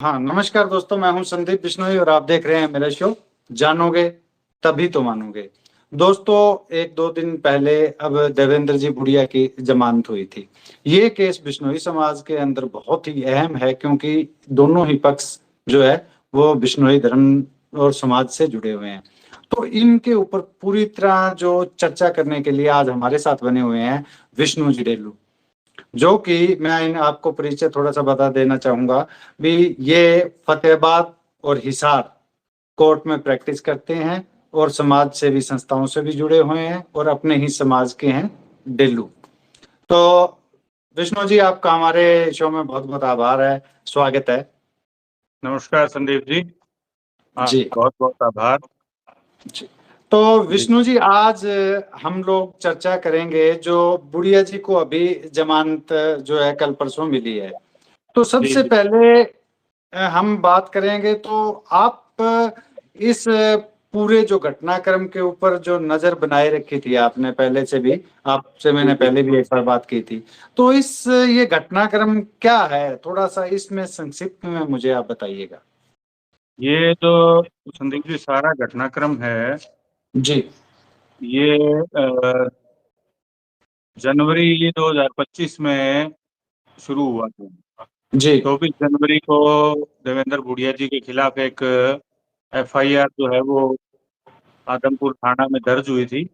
हाँ, नमस्कार दोस्तों। मैं हूं संदीप बिश्नोई और आप देख रहे हैं मेरा शो जानोगे तभी तो मानोगे। दोस्तों, एक दो दिन पहले अब देवेंद्र जी भुड़िया की जमानत हुई थी। ये केस बिश्नोई समाज के अंदर बहुत ही अहम है, क्योंकि दोनों ही पक्ष जो है वो बिश्नोई धर्म और समाज से जुड़े हुए हैं। तो इनके ऊपर पूरी तरह जो चर्चा करने के लिए आज हमारे साथ बने हुए हैं विष्णु जिडेलू, जो कि मैं इन आपको परिचय थोड़ा सा बता देना चाहूंगा भी। ये फतेहाबाद और हिसार कोर्ट में प्रैक्टिस करते हैं और समाज सेवी संस्थाओं से भी जुड़े हुए हैं और अपने ही समाज के हैं डेलू। तो विष्णु जी, आपका हमारे शो में बहुत बहुत आभार है, स्वागत है। नमस्कार संदीप जी। हाँ, जी बहुत बहुत आभार जी। तो जी। विष्णु जी, आज हम लोग चर्चा करेंगे जो बुढ़िया जी को अभी जमानत जो है कल परसों मिली है। तो जी सबसे जी। पहले हम बात करेंगे तो आप इस पूरे जो घटनाक्रम के ऊपर जो नजर बनाए रखी थी आपने पहले से भी, आपसे जी मैंने जी। पहले भी एक बार बात की थी। तो इस ये घटनाक्रम क्या है, थोड़ा सा इसमें संक्षिप्त में मुझे आप बताइएगा। ये जो संदीप जी सारा घटनाक्रम है, जी ये जनवरी 2025 में शुरू हुआ था। जी 24 जनवरी को देवेंद्र भुड़िया जी के खिलाफ एक एफआईआर जो है वो आदमपुर थाना में दर्ज हुई थी,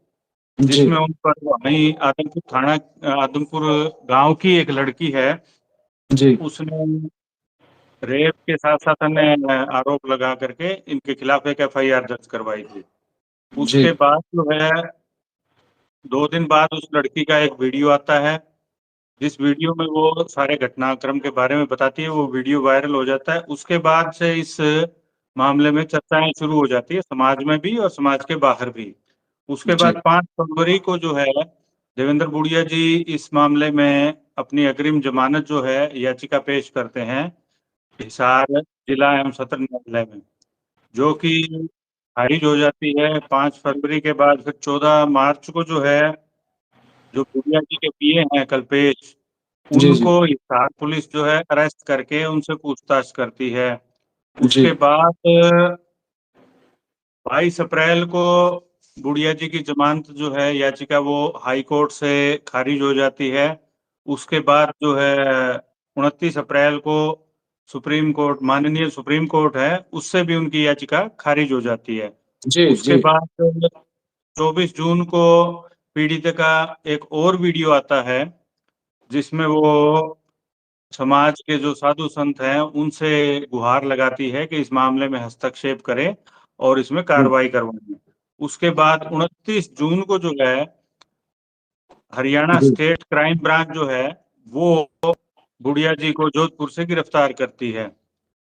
जी जिसमें उन पर वहीं आदमपुर गांव की एक लड़की है, जी उसने रेप के साथ साथ अन्य आरोप लगा करके इनके खिलाफ एक एफआईआर दर्ज करवाई थी। जी उसके बाद जो है 2 दिन बाद उस लड़की का एक वीडियो आता है, जिस वीडियो में वो सारे घटनाक्रम के बारे में बताती है। वो वीडियो वायरल हो जाता है। उसके बाद से इस मामले में चर्चाएं शुरू हो जाती है, समाज में भी और समाज के बाहर भी। उसके जी बाद 5 फरवरी को जो है देवेंद्र बुड़िया जी इस मामले में अपनी अग्रिम जमानत जो है याचिका पेश करते हैं हिसार जिला एवं सत्र न्यायालय में, जो कि खारिज हो जाती है। 5 फरवरी के बाद फिर 14 मार्च को जो है, जो बुढ़िया जी के पीए हैं कल्पेश, जी जी उनको हिसार पुलिस जो है अरेस्ट करके उनसे पूछताछ करती है। जी उसके बाद 22 अप्रैल को बुढ़िया जी की जमानत जो है याचिका वो हाई कोर्ट से खारिज हो जाती है। उसके बाद जो है 29 अप्रैल को सुप्रीम कोर्ट, माननीय सुप्रीम कोर्ट है, उससे भी उनकी याचिका खारिज हो जाती है। जी उसके जी बाद 24 जून को पीड़ित का एक और वीडियो आता है, जिसमें वो समाज के जो साधु संत हैं उनसे गुहार लगाती है कि इस मामले में हस्तक्षेप करें और इसमें कार्रवाई करवाएं। उसके बाद 29 जून को जो है हरियाणा जी स्टेट क्राइम ब्रांच जो है वो गुड़िया जी को जोधपुर से गिरफ्तार करती है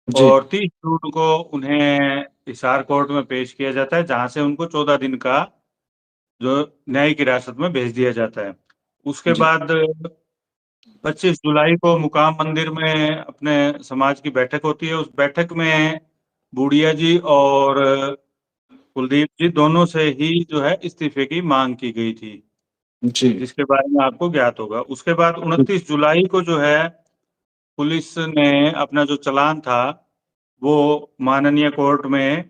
जी और 30 जून को उन्हें हिसार कोर्ट में पेश किया जाता है, जहां से उनको 14 दिन का जो न्यायिक हिरासत में भेज दिया जाता है। उसके जी बाद 25 जुलाई को मुकाम मंदिर में अपने समाज की बैठक होती है। उस बैठक में बूढ़िया जी और कुलदीप जी दोनों से ही जो है इस्तीफे की मांग की गई थी, जी जिसके बारे में आपको ज्ञात होगा। उसके बाद 29 जुलाई को जो है पुलिस ने अपना जो चालान था वो माननीय कोर्ट में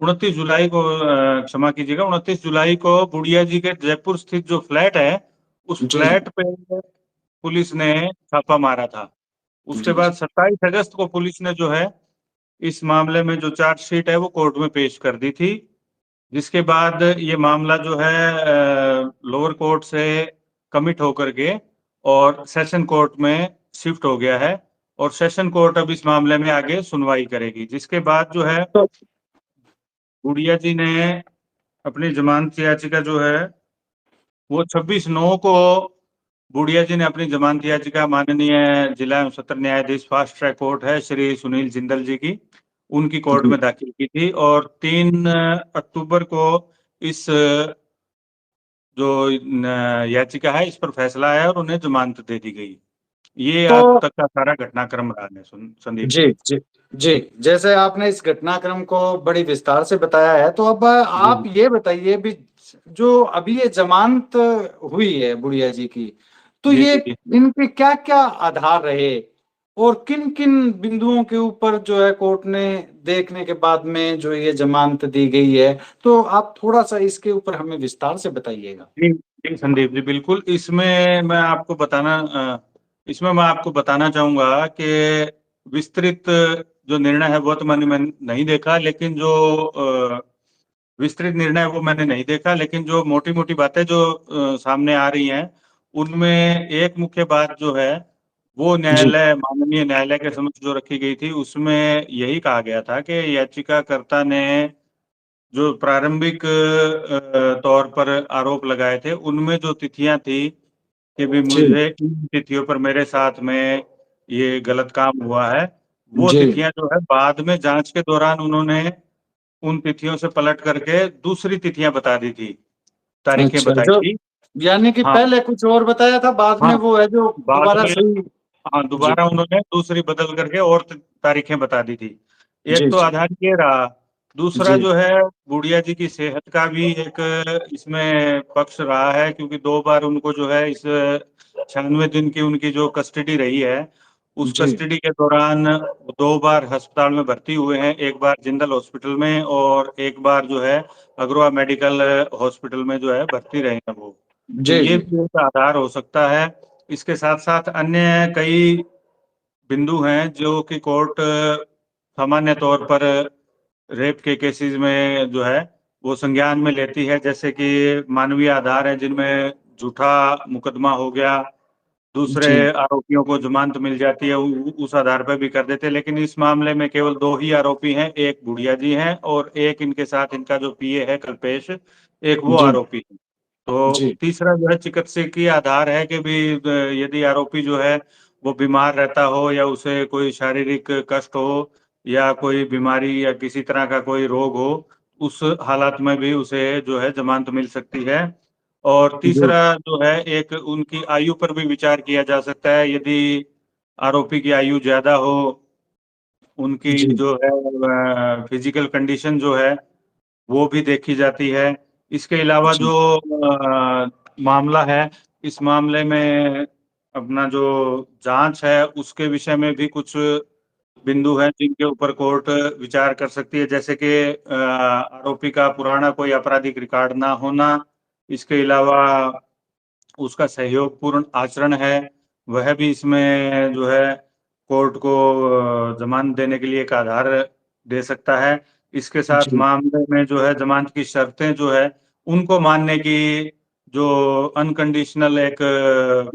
29 जुलाई को क्षमा कीजिएगा, 29 जुलाई को बुढ़िया जी के जयपुर स्थित जो फ्लैट है, उस जी फ्लैट पे पुलिस ने छापा मारा था। उसके जी बाद 27 अगस्त को पुलिस ने जो है इस मामले में जो चार्जशीट है वो कोर्ट में पेश कर दी थी, जिसके बाद ये मामला जो है लोअर कोर्ट से कमिट होकर के और सेशन कोर्ट में शिफ्ट हो गया है और सेशन कोर्ट अब इस मामले में आगे सुनवाई करेगी। जिसके बाद जो है तो गुड़िया जी ने अपनी जमानत याचिका जो है वो 26/9 को बुढ़िया जी ने अपनी जमानत याचिका माननीय जिला एवं सत्र न्यायाधीश फास्ट ट्रैक कोर्ट है श्री सुनील जिंदल जी की, उनकी कोर्ट जी में दाखिल की थी और 3 अक्टूबर को इस जो याचिका है इस पर फैसला आया और उन्हें जमानत दे दी गई। ये तो आज तक का सारा घटनाक्रम रहा है संदीप जी जी। जी जी, जैसे आपने इस घटनाक्रम को बड़ी विस्तार से बताया है, तो अब जी आप ये बताइए भी, जो अभी ये जमानत हुई है बुढ़िया जी की, तो जी ये जी। इनके क्या क्या आधार रहे और किन किन बिंदुओं के ऊपर जो है कोर्ट ने देखने के बाद में जो ये जमानत दी गई है, तो आप थोड़ा सा इसके ऊपर हमें विस्तार से बताइएगा। जी जी संदीप जी, बिल्कुल। इसमें मैं आपको बताना चाहूंगा कि विस्तृत जो निर्णय है वो तो मैंने नहीं देखा, लेकिन जो विस्तृत निर्णय वो मैंने नहीं देखा, लेकिन जो मोटी मोटी बातें जो सामने आ रही हैं, उनमें एक मुख्य बात जो है वो जी माननीय न्यायालय के समक्ष जो रखी गई थी, उसमें यही कहा गया था कि याचिकाकर्ता ने जो प्रारंभिक तौर पर आरोप लगाए थे, उनमें जो तिथियां थी कि भी जी मुझे इन तिथियों पर मेरे साथ में ये गलत काम हुआ है, वो जी। तिथियां जो है बाद में जांच के दौरान उन्होंने उन तिथियों से पलट करके दूसरी तिथियां बता दी थी, तारीखें अच्छा, बताई जो थी। यानी कि हाँ पहले कुछ और बताया था, बाद में हाँ। वो है जो बाद दोबारा में सही। हाँ, जी दोबारा उन्होंने दूसरी बदल करके और तारीखें बता दी थी। एक जी तो जी आधार ये रहा। दूसरा जी जो है, गुड़िया जी की सेहत का भी एक इसमें पक्ष रहा है, क्योंकि 2 बार उनको जो है इस 96 दिन की उनकी जो कस्टडी रही है, उस जी कस्टडी के दौरान 2 बार अस्पताल में भर्ती हुए हैं। एक बार जिंदल हॉस्पिटल में और एक बार जो है अग्रवा मेडिकल हॉस्पिटल में जो है भर्ती रहे हैं वो। तो जी ये जी भी एक आधार हो सकता है। इसके साथ साथ अन्य कई बिंदु हैं जो कि कोर्ट सामान्य तौर पर रेप के केसेस में जो है वो संज्ञान में लेती है, जैसे कि मानवीय आधार है जिनमें झूठा मुकदमा हो गया, दूसरे जी आरोपियों को जमानत मिल जाती है, उस आधार पर भी कर देते हैं। लेकिन इस मामले में केवल 2 ही आरोपी हैं, एक बुढ़िया जी हैं और एक इनके साथ इनका जो पीए है कल्पेश, एक वो जी आरोपी है। तो जी तीसरा जो है चिकित्सकीय आधार है कि भी यदि आरोपी जो है वो बीमार रहता हो या उसे कोई शारीरिक कष्ट हो या कोई बीमारी या किसी तरह का कोई रोग हो, उस हालात में भी उसे जो है जमानत मिल सकती है। और जी तीसरा जो है, एक उनकी आयु पर भी विचार किया जा सकता है। यदि आरोपी की आयु ज्यादा हो, उनकी जी जो है फिजिकल कंडीशन जो है वो भी देखी जाती है। इसके अलावा जी जो मामला है, इस मामले में अपना जो जांच है उसके विषय में भी कुछ बिंदु हैं जिनके ऊपर कोर्ट विचार कर सकती है, जैसे कि आरोपी का पुराना कोई आपराधिक रिकॉर्ड ना होना। इसके अलावा उसका सहयोगपूर्ण आचरण है, वह भी इसमें जो है कोर्ट को जमानत देने के लिए एक आधार दे सकता है। इसके साथ जी मामले में जो है जमानत की शर्तें जो है उनको मानने की जो अनकंडीशनल एक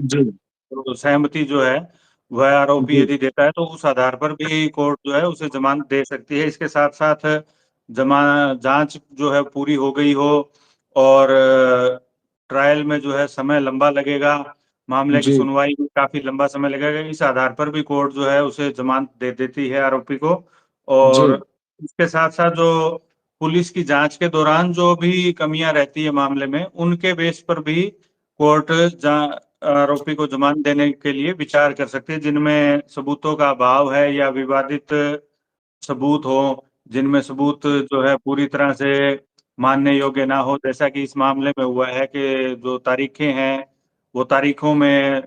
जी तो सहमति जो है वह आरोपी जी यदि देता है, तो उस आधार पर भी कोर्ट जो है उसे जमानत दे सकती है। इसके साथ साथ जमा जांच जो है पूरी हो गई हो और ट्रायल में जो है समय लंबा लगेगा, मामले की जी सुनवाई में काफी लंबा समय लगेगा, इस आधार पर भी कोर्ट जो है उसे जमानत दे देती है आरोपी को। जी और इसके साथ साथ जो पुलिस की जांच के दौरान जो भी कमियां रहती है मामले में, उनके बेस पर भी कोर्ट आरोपी को जमानत देने के लिए विचार कर सकती है, जिनमें सबूतों का अभाव है या विवादित सबूत हो, जिनमें सबूत जो है पूरी तरह से मानने योग्य ना हो, जैसा कि इस मामले में हुआ है कि जो तारीखें हैं वो तारीखों में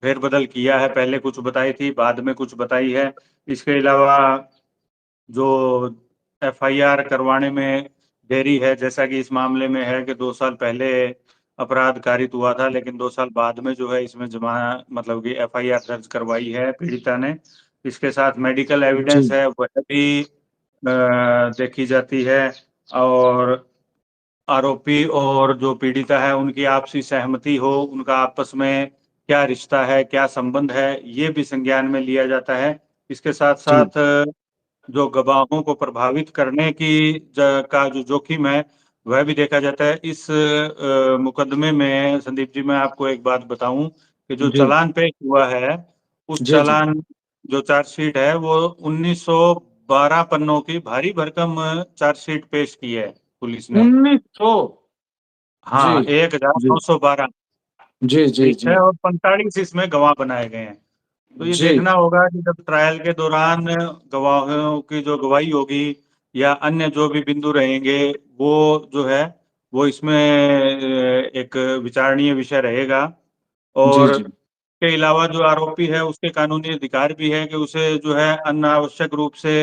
फेरबदल किया है, पहले कुछ बताई थी बाद में कुछ बताई है। इसके अलावा जो एफआईआर करवाने में देरी है, जैसा कि इस मामले में है कि 2 साल पहले अपराध कारित हुआ था, लेकिन 2 साल बाद में जो है इसमें जमा मतलब कि एफआईआर दर्ज करवाई है पीड़िता ने। इसके साथ मेडिकल जी एविडेंस है वह भी देखी जाती है। और आरोपी और जो पीड़िता है उनकी आपसी सहमति हो, उनका आपस में क्या रिश्ता है, क्या संबंध है, ये भी संज्ञान में लिया जाता है। इसके साथ जी साथ जो गवाहों को प्रभावित करने की का जो जोखिम है वह भी देखा जाता है। इस मुकदमे में संदीप जी, मैं आपको एक बात बताऊं कि जो जी चालान पेश हुआ है, उस जी जी चालान जो चार्जशीट है वो 1912 पन्नों की भारी भरकम चार्जशीट पेश की है पुलिस ने। 1900। जी हाँ, एक हजार जी नौ सौ बारह जी जी ठीक जी है, और 45 इसमें गवाह बनाए गए हैं। तो ये जी देखना होगा कि जब ट्रायल के दौरान गवाहों की जो गवाही होगी या अन्य जो भी बिंदु रहेंगे, वो जो है वो इसमें एक विचारणीय विषय रहेगा। जी और जी के अलावा जो आरोपी है उसके कानूनी अधिकार भी है कि उसे जो है अनावश्यक रूप से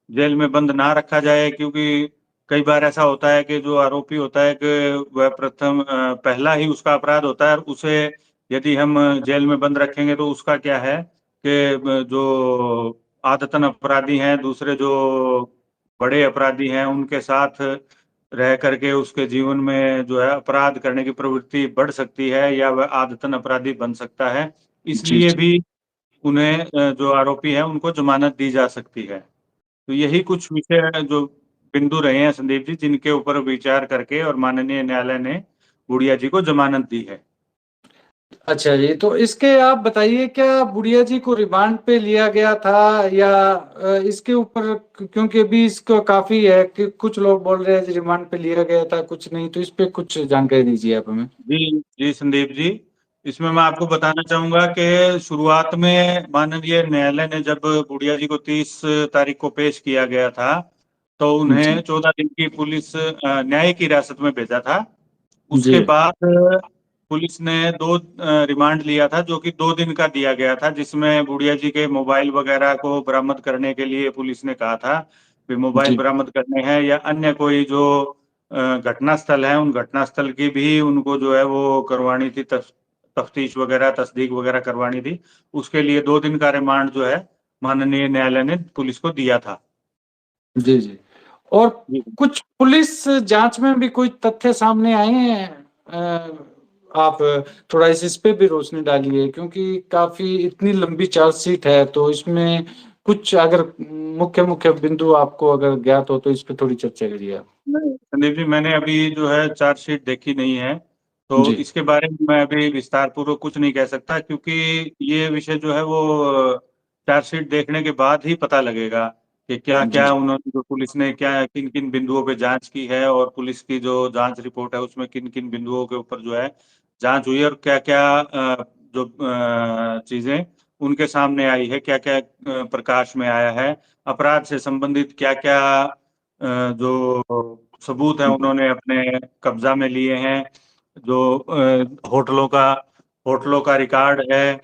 जेल में बंद ना रखा जाए, क्योंकि कई बार ऐसा होता है कि जो आरोपी होता है कि वह पहला ही उसका अपराध होता है, और उसे यदि हम जेल में बंद रखेंगे तो उसका क्या है कि जो आदतन अपराधी हैं, दूसरे जो बड़े अपराधी हैं, उनके साथ रह करके उसके जीवन में जो है अपराध करने की प्रवृत्ति बढ़ सकती है, या वह आदतन अपराधी बन सकता है। जी इसलिए जी। भी उन्हें जो आरोपी है उनको जमानत दी जा सकती है। तो यही कुछ विषय है जो बिंदु रहे हैं संदीप जी, जिनके ऊपर विचार करके और माननीय न्यायालय ने गुड़िया जी को जमानत दी है। अच्छा जी, तो इसके आप बताइए, क्या बुढ़िया जी को रिमांड पे लिया गया था या इसके ऊपर, क्योंकि अभी इसको काफी है कि कुछ लोग बोल रहे हैं कि रिमांड पे लिया गया था, कुछ नहीं, तो इस पे कुछ जानकारी दीजिए आप हमें। जी जी संदीप जी, इसमें मैं आपको बताना चाहूंगा कि शुरुआत में माननीय न्यायालय ने जब गुड़िया जी को 30 तारीख को पेश किया गया था, तो उन्हें जी 14 दिन की पुलिस न्यायिक हिरासत में भेजा था। जी उसके बाद पुलिस ने दो रिमांड लिया था, जो कि 2 दिन का दिया गया था, जिसमें गुड़िया जी के मोबाइल वगैरह को बरामद करने के लिए पुलिस ने कहा था कि मोबाइल जी। बरामद करने हैं, या अन्य कोई जो घटना स्थल है, उन घटना स्थल की भी उनको जो है वो करवानी थी, तफ्तीश वगैरह, तस्दीक वगैरह करवानी थी। उसके लिए 2 दिन का रिमांड जो है माननीय न्यायालय ने पुलिस को दिया था। जी जी। और जी कुछ पुलिस जांच में भी कोई तथ्य सामने आए हैं? आप थोड़ा इस पे भी रोशनी डालिए, क्योंकि काफी इतनी लंबी चार्जशीट है, तो इसमें कुछ अगर मुख्य मुख्य बिंदु आपको अगर ज्ञात हो तो इस पे थोड़ी चर्चा करिए आप। नहीं, संदीप जी, मैंने अभी जो है चार्जशीट देखी नहीं है, तो जी इसके बारे में मैं अभी विस्तार पूर्वक कुछ नहीं कह सकता, क्योंकि ये विषय जो है वो चार्जशीट देखने के बाद ही पता लगेगा कि क्या जी क्या उन्होंने, जो पुलिस ने क्या किन किन बिंदुओं पे जांच की है, और पुलिस की जो जांच रिपोर्ट है उसमें किन किन बिंदुओं के ऊपर जो है जांच हुई है, और क्या क्या जो चीजें उनके सामने आई है, क्या क्या प्रकाश में आया है, अपराध से संबंधित क्या क्या जो सबूत है उन्होंने अपने कब्जा में लिए हैं, जो होटलों का रिकॉर्ड है,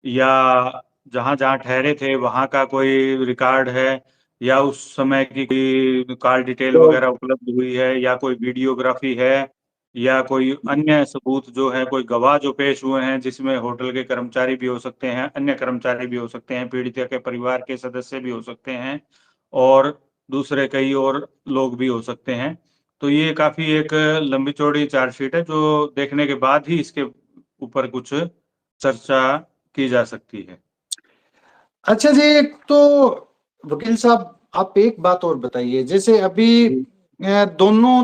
या जहां जहां ठहरे थे वहां का कोई रिकॉर्ड है, या उस समय की कोई कॉल डिटेल तो वगैरह उपलब्ध हुई है, या कोई वीडियोग्राफी है, या कोई अन्य सबूत जो है, कोई गवाह जो पेश हुए हैं, जिसमें होटल के कर्मचारी भी हो सकते हैं, अन्य कर्मचारी भी हो सकते हैं, पीड़िता के परिवार के सदस्य भी हो सकते हैं, और दूसरे कई और लोग भी हो सकते हैं। तो ये काफी एक लंबी चौड़ी चार्जशीट है, जो देखने के बाद ही इसके ऊपर कुछ चर्चा की जा सकती है। अच्छा जी, एक तो वकील साहब, आप एक बात और बताइए, जैसे अभी जी दोनों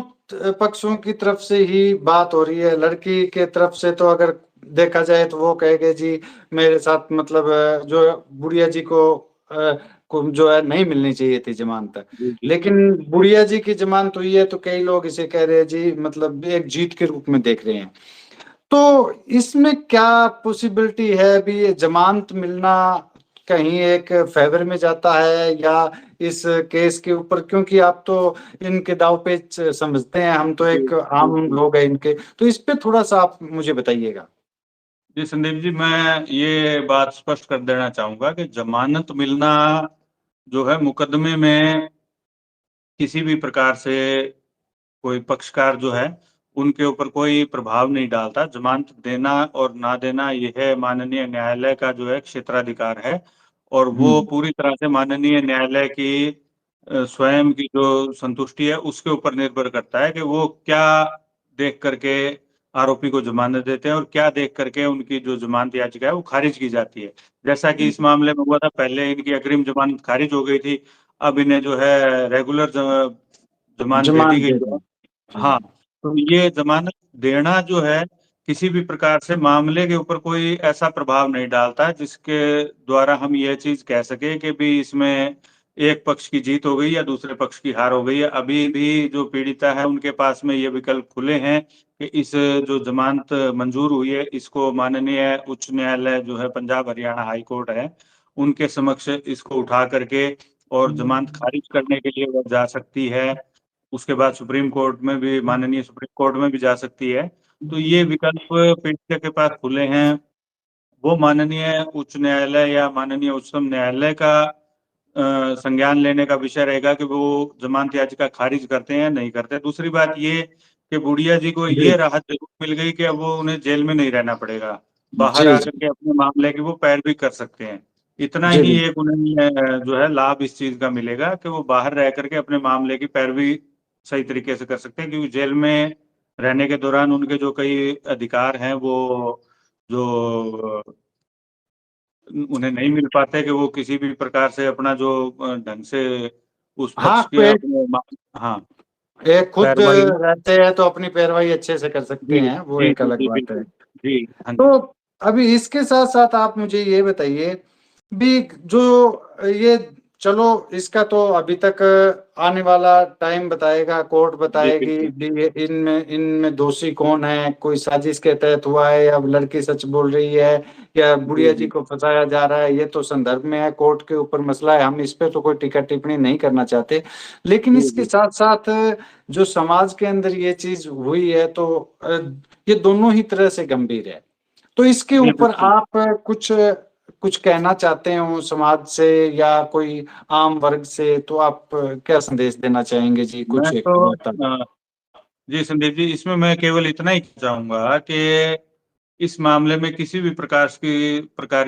पक्षों की तरफ से ही बात हो रही है। लड़की के तरफ से तो अगर देखा जाए तो वो कहेगा जी मेरे साथ मतलब जो बुढ़िया जी को जो है नहीं मिलनी चाहिए थी जमानत, जी जी लेकिन बुढ़िया जी की जमानत हुई है, तो कई लोग इसे कह रहे हैं जी मतलब एक जीत के रूप में देख रहे हैं। तो इसमें क्या पॉसिबिलिटी है अभी ये जमानत मिलना कहीं एक फेवर में जाता है या इस केस के ऊपर, क्योंकि आप तो इनके दाव पेच समझते हैं, हम तो जी एक जी आम जी। लोग हैं इनके, तो इस पे थोड़ा सा आप मुझे बताइएगा। जी संदीप जी, मैं ये बात स्पष्ट कर देना चाहूंगा कि जमानत मिलना जो है मुकदमे में किसी भी प्रकार से कोई पक्षकार जो है उनके ऊपर कोई प्रभाव नहीं डालता। जमानत देना और ना देना यह माननीय न्यायालय का जो है क्षेत्राधिकार है, और वो हम्म। पूरी तरह से माननीय न्यायालय की स्वयं की जो संतुष्टि है उसके ऊपर निर्भर करता है कि वो क्या देख करके आरोपी को जमानत देते हैं, और क्या देख करके उनकी जो जमानत याचिका है वो खारिज की जाती है। जैसा कि इस मामले में हुआ था, पहले इनकी अग्रिम जमानत खारिज हो गई थी, अब इन्हें जो है रेगुलर जमानत दे दी जमानत गई दे है। दें। जी हाँ, तो ये जमानत देना जो है किसी भी प्रकार से मामले के ऊपर कोई ऐसा प्रभाव नहीं डालता जिसके द्वारा हम ये चीज कह सके कि भी इसमें एक पक्ष की जीत हो गई या दूसरे पक्ष की हार हो गई है। अभी भी जो पीड़िता है उनके पास में ये विकल्प खुले हैं कि इस जो जमानत मंजूर हुई है इसको माननीय उच्च न्यायालय जो है पंजाब हरियाणा हाई कोर्ट है उनके समक्ष इसको उठा करके और जमानत खारिज करने के लिए वो जा सकती है। उसके बाद सुप्रीम कोर्ट में भी, माननीय सुप्रीम कोर्ट में भी जा सकती है। तो ये विकल्प पीड़िता के पास खुले हैं, वो माननीय उच्च न्यायालय या माननीय उच्चतम न्यायालय का संज्ञान लेने का विषय रहेगा कि वो जमानत याचिका खारिज करते हैं या नहीं करते। दूसरी बात ये कि बुढ़िया जी को जी ये राहत जरूर मिल गई कि अब वो उन्हें जेल में नहीं रहना पड़ेगा, बाहर जी आकर के अपने मामले की वो पैरवी कर सकते हैं। इतना जी ही बिल्कुल। एक उन्हें जो है लाभ इस चीज का मिलेगा कि वो बाहर रह करके अपने मामले की पैरवी सही तरीके से कर सकते हैं, क्योंकि जेल में रहने के दौरान उनके जो कई अधिकार हैं वो जो उन्हें नहीं मिल पाते कि वो किसी भी प्रकार से अपना जो ढंग से उस हाँ पक्ष के अपने हाँ एक खुद पैरवाई। रहते हैं तो अपनी पैरवाई अच्छे से कर सकते जी हैं, वो जी एक जी अलग जी बात है। बिल्कुल। जी हाँ जी। तो अभी इसके साथ साथ आप मुझे ये बताइए भी, जो ये चलो इसका तो अभी तक आने वाला टाइम बताएगा, कोर्ट जी बताएगी बिल्कुल। भी ये इनमें इनमें दोषी कौन है, कोई साजिश के तहत हुआ है या लड़की सच बोल रही है या जी बुढ़िया जी जी को फंसाया जा रहा है, ये तो संदर्भ में है, कोर्ट के ऊपर मसला है, हम इस पे तो कोई टीका टिप्पणी नहीं करना चाहते। लेकिन जी इसके जी साथ साथ जो समाज के अंदर ये चीज हुई है तो ये दोनों ही तरह से गंभीर है। तो इसके जी ऊपर बिल्कुल। आप कुछ कुछ कहना चाहते हो समाज से या कोई आम वर्ग से, तो आप क्या संदेश देना चाहेंगे जी, मैं कुछ एक तो बता। जी संदीप जी, इसमें मैं केवल इतना ही चाहूंगा कि इस मामले में किसी भी प्रकार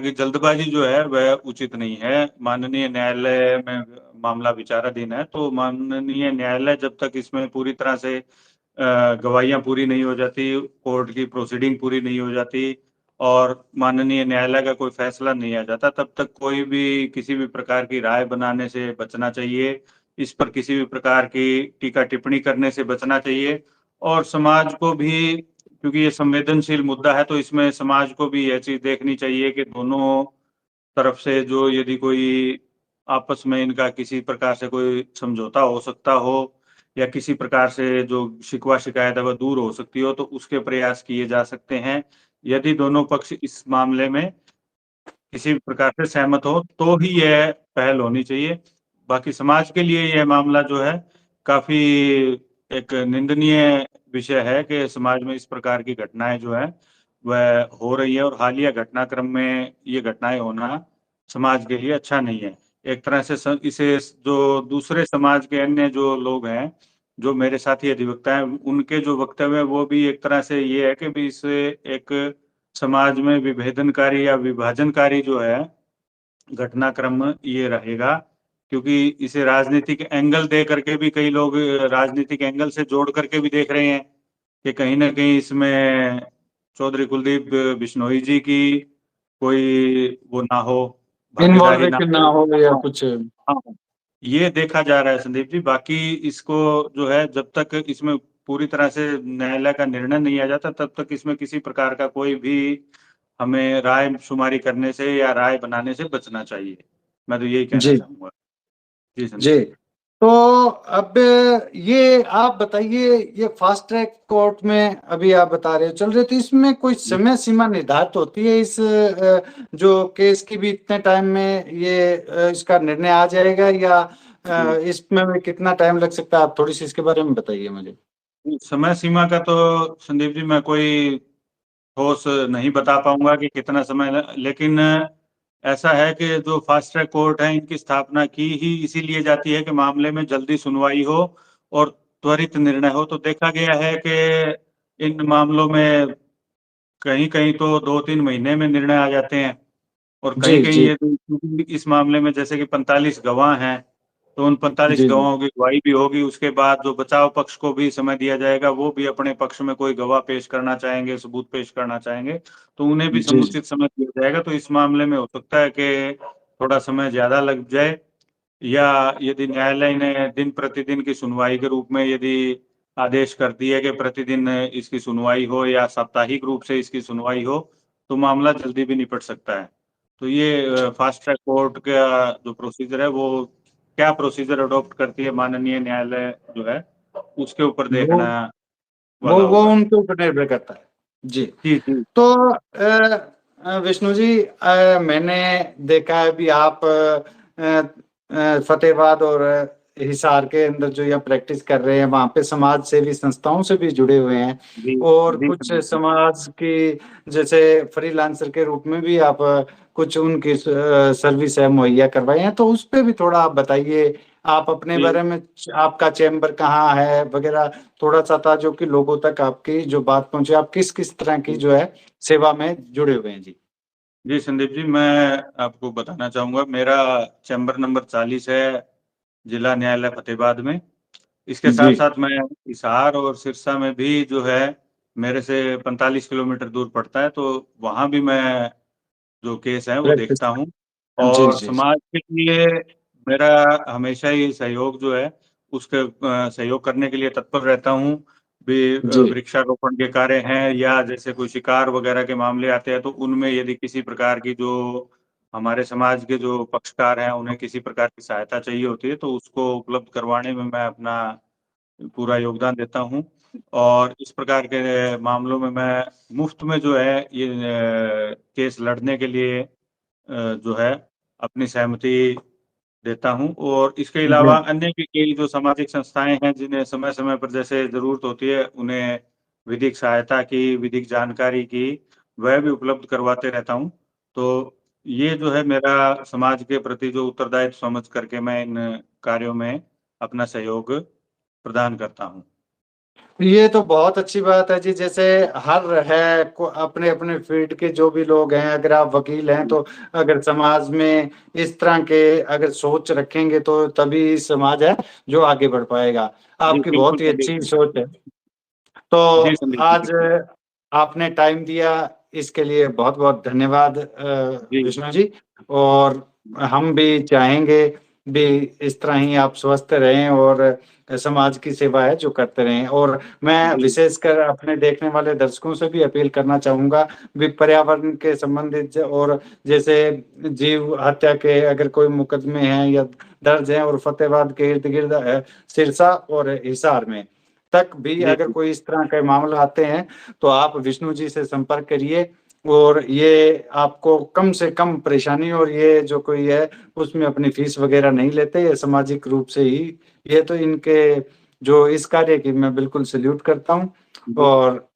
की जल्दबाजी जो है वह उचित नहीं है। माननीय न्यायालय में मामला विचाराधीन है, तो माननीय न्यायालय जब तक इसमें पूरी तरह से गवाहियां पूरी नहीं हो जाती, कोर्ट की प्रोसीडिंग पूरी नहीं हो जाती और माननीय न्यायालय का कोई फैसला नहीं आ जाता, तब तक कोई भी किसी भी प्रकार की राय बनाने से बचना चाहिए। इस पर किसी भी प्रकार की टीका टिप्पणी करने से बचना चाहिए। और समाज को भी, क्योंकि ये संवेदनशील मुद्दा है, तो इसमें समाज को भी यह चीज देखनी चाहिए कि दोनों तरफ से जो यदि कोई आपस में इनका किसी प्रकार से कोई समझौता हो सकता हो या किसी प्रकार से जो शिकवा शिकायत है वह दूर हो सकती हो, तो उसके प्रयास किए जा सकते हैं। यदि दोनों पक्ष इस मामले में किसी भी प्रकार से सहमत हो तो ही यह पहल होनी चाहिए। बाकी समाज के लिए यह मामला जो है काफी एक निंदनीय विषय है कि समाज में इस प्रकार की घटनाएं जो है वह हो रही है, और हालिया घटनाक्रम में ये घटनाएं होना समाज के लिए अच्छा नहीं है। एक तरह से इसे जो दूसरे समाज के अन्य जो लोग हैं, जो मेरे साथी अधिवक्ता हैं, उनके जो वक्तव्य है वो भी एक तरह से ये है कि भी इसे एक समाज में विभेदनकारी या विभाजनकारी जो है घटनाक्रम ये रहेगा, क्योंकि इसे राजनीतिक एंगल दे करके भी कई लोग राजनीतिक एंगल से जोड़ करके भी देख रहे हैं कि कहीं ना कहीं इसमें चौधरी कुलदीप बिश्नोई जी की कोई वो ना हो, भागीदारी ना इन्वॉल्व ना हो। हो या हाँ कुछ। हाँ, ये देखा जा रहा है संदीप जी। बाकी इसको जो है जब तक इसमें पूरी तरह से न्यायालय का निर्णय नहीं आ जाता, तब तक इसमें किसी प्रकार का कोई भी हमें राय शुमारी करने से या राय बनाने से बचना चाहिए। मैं तो यही कहना जी चाहूंगा। जी जी। संदीप। तो अब ये आप बताइए, ये फास्ट ट्रैक कोर्ट में अभी आप बता रहे हो चल रहे, तो इसमें कोई जी समय सीमा निर्धारित होती है इस जो केस की भी, इतने टाइम में ये इसका निर्णय आ जाएगा या जी। इसमें भी कितना टाइम लग सकता है? आप थोड़ी सी इसके बारे में बताइए मुझे। समय सीमा का तो संदीप जी मैं कोई ठोस नहीं बता पाऊंगा कि कितना समय लेकिन ऐसा है कि जो फास्ट ट्रैक कोर्ट है इनकी स्थापना की ही इसीलिए जाती है कि मामले में जल्दी सुनवाई हो और त्वरित निर्णय हो। तो देखा गया है कि इन मामलों में कहीं कहीं तो 2-3 महीने में निर्णय आ जाते हैं, और कहीं जी कहीं जी ये क्योंकि इस मामले में जैसे कि 45 गवाह हैं, तो उन 45 जी गवाहों की गवाही भी होगी, उसके बाद जो बचाव पक्ष को भी समय दिया जाएगा, वो भी अपने पक्ष में कोई गवाह पेश करना चाहेंगे, सबूत पेश करना चाहेंगे, तो उन्हें भी जी समुचित समय दिया जाएगा। तो इस मामले में हो सकता है कि थोड़ा समय ज्यादा लग जाए, या यदि न्यायालय ने दिन प्रतिदिन की सुनवाई के रूप में यदि आदेश कर दिए कि प्रतिदिन इसकी सुनवाई हो या साप्ताहिक रूप से इसकी सुनवाई हो, तो मामला जल्दी भी निपट सकता है। तो ये फास्ट ट्रैक कोर्ट का जो प्रोसीजर है वो क्या प्रोसीजर अडॉप्ट करती है माननीय न्यायालय जो है, उसके ऊपर वो देखना वाला वो होगा। उनके ऊपर निर्भर करता है। जी। जी जी तो विष्णु जी, मैंने देखा है भी आप फतेहाबाद और हिसार के अंदर जो यहाँ प्रैक्टिस कर रहे हैं, वहाँ पे समाज सेवी संस्थाओं से भी जुड़े हुए हैं जी और जी कुछ संदीप जी। समाज की जैसे फ्रीलांसर के रूप में भी आप कुछ उनकी सर्विस है मुहैया करवाई हैं, तो उस पे भी थोड़ा आप बताइए, आप अपने जी बारे में, आपका चैम्बर कहाँ है वगैरह, थोड़ा सा था जो कि लोगों तक आपकी जो बात पहुंचे, आप किस किस तरह की जो है सेवा में जुड़े हुए हैं जी। जी संदीप जी, मैं आपको बताना चाहूंगा, मेरा चैम्बर नंबर 40 है, जिला न्यायालय फतेहाबाद में। इसके साथ जी साथ मैं हिसार और सिरसा में भी जो है, मेरे से 45 किलोमीटर दूर पड़ता है, तो वहां भी मैं जो केस है वो प्रैक्टिस। देखता हूँ। जी और जी समाज के लिए मेरा हमेशा ही सहयोग जो है, उसके सहयोग करने के लिए तत्पर रहता हूँ। भी जी वृक्षारोपण के कार्य हैं, या जैसे कोई शिकार वगैरह के मामले आते हैं, तो उनमें यदि किसी प्रकार की जो हमारे समाज के जो पक्षकार हैं, उन्हें किसी प्रकार की सहायता चाहिए होती है, तो उसको उपलब्ध करवाने में मैं अपना पूरा योगदान देता हूँ। और इस प्रकार के मामलों में मैं मुफ्त में जो है ये केस लड़ने के लिए जो है अपनी सहमति देता हूँ। और इसके जी अलावा अन्य भी कई जो सामाजिक संस्थाएं हैं, जिन्हें समय समय पर जैसे जरूरत होती है, उन्हें विधिक सहायता की, विधिक जानकारी की, वह भी उपलब्ध करवाते रहता हूँ। तो ये जो है मेरा समाज के प्रति जो उत्तरदायित्व समझ करके मैं इन कार्यों में अपना सहयोग प्रदान करता हूँ। ये तो बहुत अच्छी बात है जी। जैसे हर है को अपने अपने फील्ड के जो भी लोग हैं, अगर आप वकील हैं तो अगर समाज में इस तरह के अगर सोच रखेंगे तो तभी समाज है जो आगे बढ़ पाएगा। जी आपकी बिल्कुल बहुत ही संदीप अच्छी जी। सोच है। तो जी संदीप जी आज बिल्कुल। आपने टाइम दिया, इसके लिए बहुत बहुत धन्यवाद जी विष्णु जी। और हम भी चाहेंगे भी इस तरह ही आप स्वस्थ रहें और समाज की सेवा है जो करते रहें। और मैं जी विशेषकर अपने देखने वाले दर्शकों से भी अपील करना चाहूंगा भी पर्यावरण के संबंधित और जैसे जीव हत्या के अगर कोई मुकदमे हैं या दर्ज हैं और फतेहाबाद के इर्द गिर्द सिरसा और हिसार में तक भी जी अगर कोई इस तरह के मामले आते हैं तो आप विष्णु जी से संपर्क करिए और ये आपको कम से कम परेशानी, और ये जो कोई है उसमें अपनी फीस वगैरह नहीं लेते, ये सामाजिक रूप से ही, ये तो इनके जो इस कार्य की मैं बिल्कुल सल्यूट करता हूँ। जी और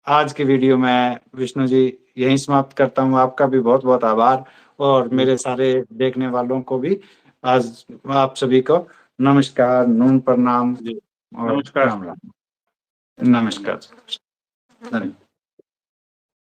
आज की वीडियो में विष्णु जी यहीं समाप्त करता हूँ। आपका भी बहुत बहुत आभार और जी मेरे सारे देखने वालों को भी आज आप सभी को नमस्कार, नून प्रणाम जी। और नमस्कार। राम राम। नमस्कार। धन्यवाद।